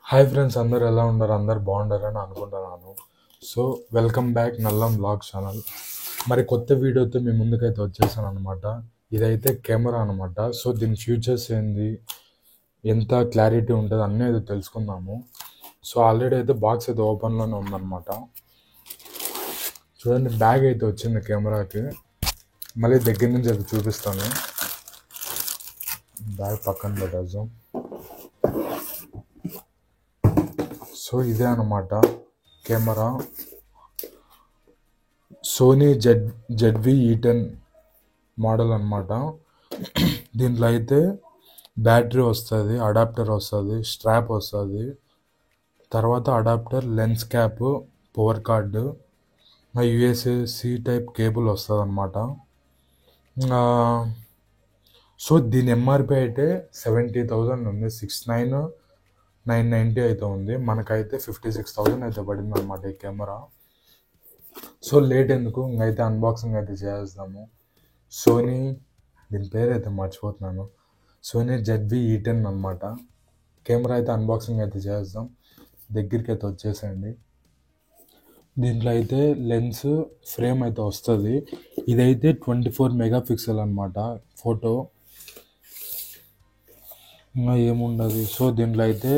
Hi friends, అందరు ఎలా ఉన్నారు? అందరు బాగుండారని అనుకుంటున్నాను. So welcome back Nallam blog channel. మరి కొత్త వీడియోతో మీ ముందుకైతే వచ్చేసాను అనమాట. ఇదైతే కెమెరా అనమాట. సో దీని ఫ్యూచర్స్ ఏంది, ఎంత క్లారిటీ ఉంటుంది అన్నీ అయితే తెలుసుకుందాము. సో ఆల్రెడీ అయితే బాక్స్ అయితే ఓపెన్లోనే ఉందన్నమాట. చూడండి, బ్యాగ్ అయితే వచ్చింది కెమెరాకి. మళ్ళీ దగ్గర నుంచి అయితే చూపిస్తాను. బ్యాగ్ పక్కన పెట్టేద్దాం. సో ఇదే అనమాట కెమెరా. సోనీ ZV-E10 మోడల్ అనమాట. దీంట్లో అయితే బ్యాటరీ వస్తుంది, అడాప్టర్ వస్తుంది, స్ట్రాప్ వస్తుంది, తర్వాత adapter, lens cap, power card, USB-C type cable వస్తుంది అనమాట. సో దీని ఎంఆర్పి అయితే 70,000 ఉంది. 69,990 అయితే ఉంది. మనకైతే 56,000 అయితే పడింది అనమాట ఈ కెమెరా. సో లేట్ ఎందుకు, ఇంకైతే అన్బాక్సింగ్ అయితే చేసేద్దాము. సోనీ, దీని పేరు అయితే మర్చిపోతున్నాను, సోనీ ZV-E10 అనమాట. కెమెరా అయితే అన్బాక్సింగ్ అయితే చేద్దాం. దగ్గరికి అయితే వచ్చేసేయండి. దీంట్లో అయితే లెన్స్ ఫ్రేమ్ అయితే వస్తుంది. ఇదైతే 24 మెగాపిక్సెల్ అనమాట ఫోటో. ఇంకా ఏముండదు. సో దీంట్లో అయితే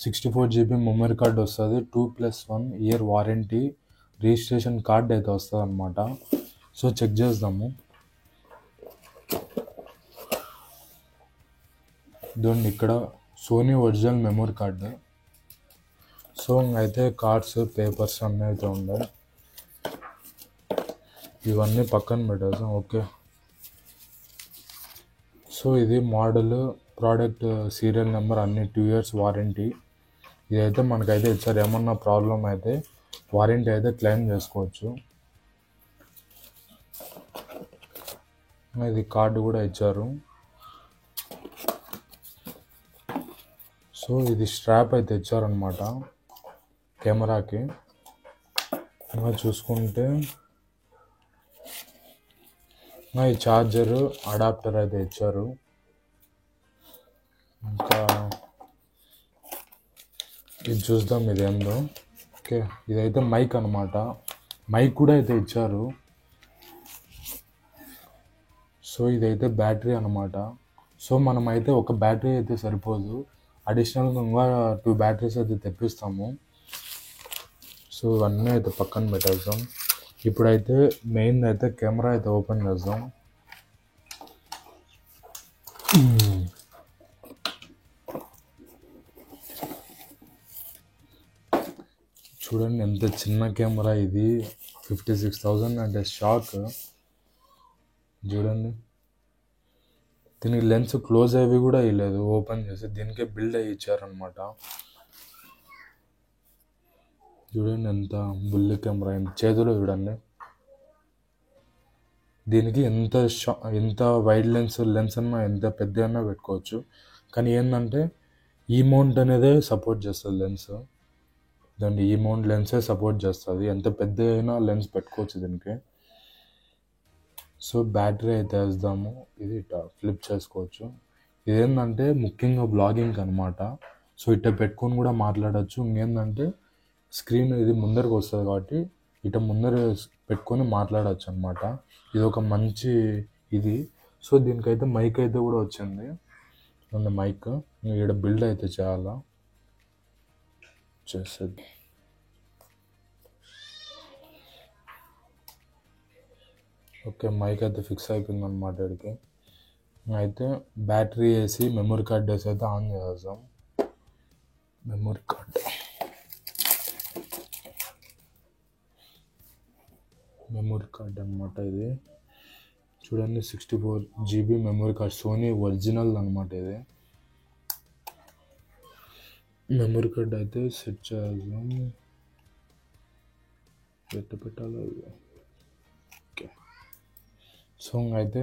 64 GB మెమరీ కార్డ్ వస్తుంది, 2+1 ఇయర్ వారంటీ, రిజిస్ట్రేషన్ కార్డ్ అయితే వస్తుంది అనమాట. సో చెక్ చేద్దాము. దీన్ని ఇక్కడ Sony original memory card. So అయితే కార్డ్స్, పేపర్స్ అన్నీ అయితే ఉన్నాయి. ఇవన్నీ పక్కన పెట్టేసాం. ఓకే. సో ఇది మోడల్, ప్రోడక్ట్ సీరియల్ నెంబర్, అన్ని 2 years వారంటీ. ఇదైతే మనకైతే ఇచ్చారు. ఏమన్నా ప్రాబ్లం అయితే వారంటీ అయితే క్లెయిమ్ చేసుకోవచ్చు. ఇది కార్డు కూడా ఇచ్చారు. సో ఇది స్ట్రాప్ అయితే ఇచ్చారనమాట కెమెరాకి. ఇంకా చూసుకుంటే ఈ ఛార్జరు, అడాప్టర్ అయితే ఇచ్చారు. ఇంకా ఇది చూద్దాం ఇది ఏందో. ఓకే, ఇదైతే మైక్ అనమాట. మైక్ కూడా అయితే ఇచ్చారు. సో ఇదైతే బ్యాటరీ అనమాట. సో మనమైతే ఒక బ్యాటరీ అయితే సరిపోదు, అడిషనల్గా ఇంకా 2 బ్యాటరీస్ అయితే తెప్పిస్తాము. సో ఇవన్నీ అయితే పక్కన పెట్టేద్దాం. ఇప్పుడైతే మెయిన్ అయితే కెమెరా అయితే ఓపెన్ చేద్దాం. చూడండి ఎంత చిన్న కెమెరా ఇది. 56,000 అంటే షాక్. చూడండి, దీనికి లెన్స్ క్లోజ్ అయ్యి కూడా ఇవ్వలేదు, ఓపెన్ చేసి దీనికే బిల్డ్ అయ్యి ఇచ్చారనమాట. చూడండి ఎంత బుల్లి కెమెరా, చేతిలో చూడండి. దీనికి ఎంత వైడ్ లెన్స్ అన్నా, ఎంత పెద్ద అయినా పెట్టుకోవచ్చు. కానీ ఏంటంటే ఈ మౌంట్ అనేదే సపోర్ట్ చేస్తుంది లెన్స్. దాన్ని ఈ మౌంట్ లెన్సే సపోర్ట్ చేస్తుంది. ఎంత పెద్ద అయినా లెన్స్ పెట్టుకోవచ్చు దీనికి. సో బ్యాటరీ అయితే వేద్దాము. ఇది ఇట్లా ఫ్లిప్ చేసుకోవచ్చు. ఇదేంటంటే ముఖ్యంగా బ్లాగింగ్ అనమాట. సో ఇట్లా పెట్టుకొని కూడా మాట్లాడచ్చు. ఇంకేంటంటే స్క్రీన్ ఇది ముందరకు వస్తుంది కాబట్టి ఇట్లా ముందర పెట్టుకొని మాట్లాడచ్చు అనమాట. ఇది ఒక మంచి ఇది. సో దీనికైతే మైక్ అయితే కూడా వచ్చింది. మైక్ ఇక్కడ బిల్డ్ అయితే చేయాలా, చేస్తుంది. ఓకే, మైక్ అయితే ఫిక్స్ అయిపోయింది అనమాట ఇక్కడికి. అయితే బ్యాటరీ వేసి మెమరీ కార్డ్ వేసి అయితే ఆన్ చేద్దాం. మెమరీ కార్డ్ అనమాట ఇది. చూడండి, 64 GB memory card, Sony original అనమాట ఇది. మెమరీ కార్డ్ అయితే సెట్ చేద్దాం. పెట్టాలి. ఓకే. సో అయితే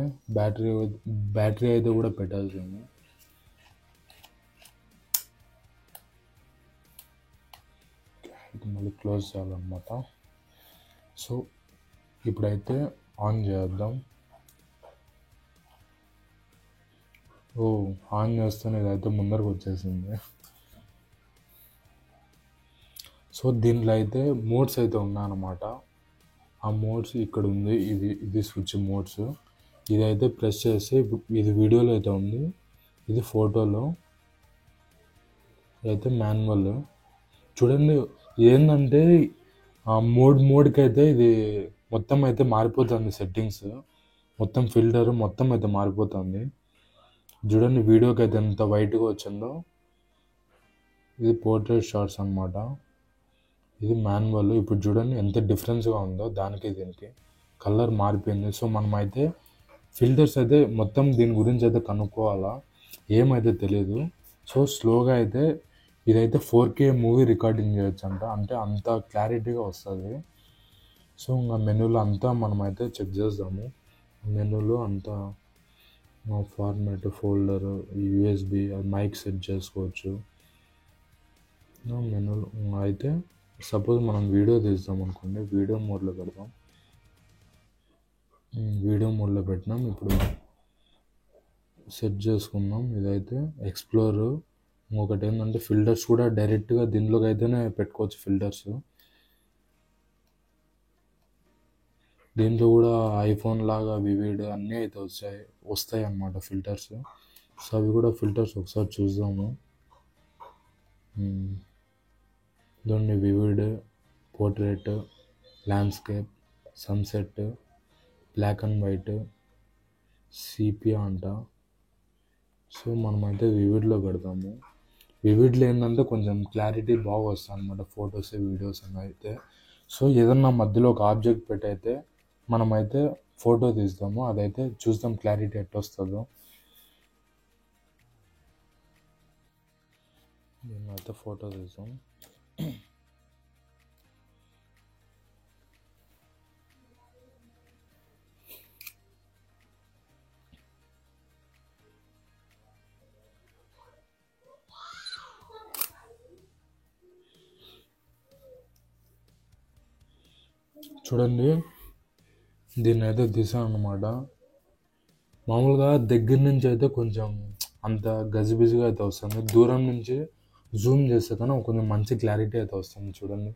బ్యాటరీ అయితే కూడా పెట్టాల్సింది. మళ్ళీ క్లోజ్ చేయాలన్నమాట. సో ఇప్పుడైతే ఆన్ చేద్దాం. ఆన్ చేస్తేనే ఇదైతే ముందరకు వచ్చేసింది. సో దీంట్లో అయితే మోడ్స్ అయితే ఉన్నాయన్నమాట. ఆ మోడ్స్ ఇక్కడ ఉంది, ఇది స్విచ్ మోడ్స్. ఇదైతే ప్రెస్ చేస్తే ఇది వీడియోలో అయితే ఉంది, ఇది ఫోటోలో అయితే మాన్యువల్. చూడండి ఏంటంటే ఆ మోడ్కి అయితే ఇది మొత్తం అయితే మారిపోతుంది, సెట్టింగ్స్ మొత్తం ఫిల్టర్ మొత్తం అయితే మారిపోతుంది. చూడండి వీడియోకి అయితే ఎంత వైట్గా వచ్చిందో. ఇది పోర్ట్రేట్ షాట్స్ అనమాట, ఇది మాన్యువల్. ఇప్పుడు చూడండి ఎంత డిఫరెన్స్గా ఉందో దానికి దీనికి, కలర్ మారిపోయింది. సో మనం అయితే ఫిల్టర్స్ అయితే మొత్తం దీని గురించి అయితే కనుక్కోవాలా, ఏమైతే తెలియదు. సో స్లోగా అయితే ఇదైతే 4K మూవీ రికార్డింగ్ చేయొచ్చు అంట, అంటే అంత క్లారిటీగా వస్తుంది. సో ఇంకా మెనూలో అంతా మనం అయితే చెక్ చేద్దాము. మెనూలో అంతా format, folder, USB, mic set చేసుకోవచ్చు మెనూలో. అయితే సపోజ్ మనం వీడియో తీద్దాం అనుకోండి, వీడియో మోడ్లో పెడదాం. వీడియో మోడ్లో పెట్టినాం, ఇప్పుడు సెట్ చేసుకుందాం. ఇదైతే ఎక్స్ప్లోర్. ఇంకొకటి ఏంటంటే ఫిల్టర్స్ కూడా డైరెక్ట్గా దీనిలోకి అయితేనే పెట్టుకోవచ్చు ఫిల్టర్స్. దీంట్లో కూడా ఐఫోన్ లాగా వివిడ్ అన్నీ అయితే వస్తాయి అన్నమాట ఫిల్టర్స్. సో అవి కూడా ఫిల్టర్స్ ఒకసారి చూద్దాము. దాన్ని vivid, portrait, landscape, sunset, black and white, sepia అంట. సో మనమైతే వివిడ్లో పెడతాము. వివిడ్లో ఏంటంటే కొంచెం క్లారిటీ బాగా వస్తుంది అనమాట, ఫొటోస్ వీడియోస్ అని అయితే. సో ఏదన్నా మధ్యలో ఒక ఆబ్జెక్ట్ పెట్టి అయితే మనమైతే ఫోటో తీస్తాము, అదైతే చూద్దాం క్లారిటీ ఎట్లా వస్తుందో. దీన్నైతే ఫోటో తీస్తాం. చూడండి దీన్ని అయితే తీసాను అన్నమాట. మామూలుగా దగ్గర నుంచి అయితే కొంచెం అంత గజిబిజిగా అయితే వస్తుంది, దూరం నుంచి జూమ్ చేస్తే కానీ కొంచెం మంచి క్లారిటీ అయితే వస్తుంది. చూడండి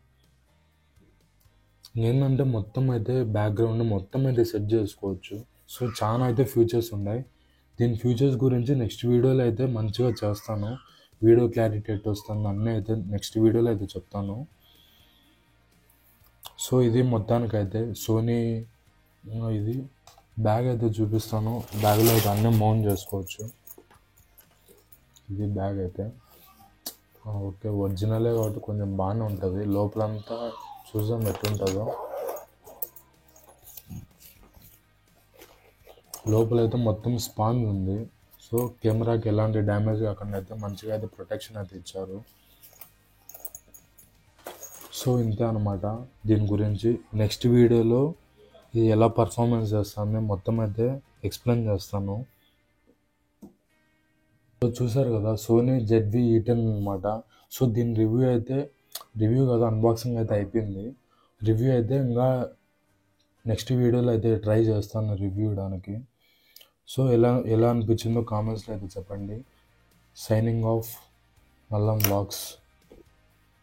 ఏంటంటే మొత్తం అయితే బ్యాక్గ్రౌండ్ మొత్తం అయితే సెట్ చేసుకోవచ్చు. సో చాలా అయితే ఫ్యూచర్స్ ఉన్నాయి. దీని ఫ్యూచర్స్ గురించి నెక్స్ట్ వీడియోలో అయితే మంచిగా చేస్తాను. వీడియో క్లారిటీ ఎట్లా వస్తుంది అన్నీ అయితే నెక్స్ట్ వీడియోలో అయితే చెప్తాను. సో ఇది మొత్తానికైతే సోనీ. ఇది బ్యాగ్ అయితే చూపిస్తాను, బ్యాగ్లో అయితే అన్నీ మౌంట్ చేసుకోవచ్చు. ఇది బ్యాగ్ అయితే ఓకే, ఒరిజినలే కాబట్టి కొంచెం బాగానే ఉంటుంది. లోపలంతా చూద్దాం ఎట్లుంటుందో. లోపలైతే మొత్తం స్పాంజ్ ఉంది. సో కెమెరాకి ఎలాంటి డ్యామేజ్ కాకుండా అయితే మంచిగా అయితే ప్రొటెక్షన్ అయితే ఇచ్చారు. సో ఇంతే అనమాట దీని గురించి. నెక్స్ట్ వీడియోలో ఇది ఎలా పర్ఫార్మెన్స్ చేస్తాను మొత్తం అయితే ఎక్స్ప్లెయిన్ చేస్తాను. సో చూసారు కదా సోనీ ZV-E10 అనమాట. సో దీని రివ్యూ కదా, అన్బాక్సింగ్ అయితే అయిపోయింది. రివ్యూ అయితే ఇంకా నెక్స్ట్ వీడియోలో అయితే ట్రై చేస్తాను రివ్యూ ఇవ్వడానికి. సో ఎలా అనిపించిందో కామెంట్స్లో అయితే చెప్పండి. Signing off, Mallam vlogs.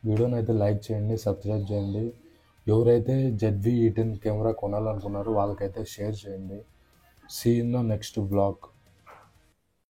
వీడియోని అయితే లైక్ చేయండి, సబ్స్క్రైబ్ చేయండి. ఎవరైతే ZV-E10 కెమెరా కొనాలనుకున్నారో వాళ్ళకైతే షేర్ చేయండి. See in the next vlog.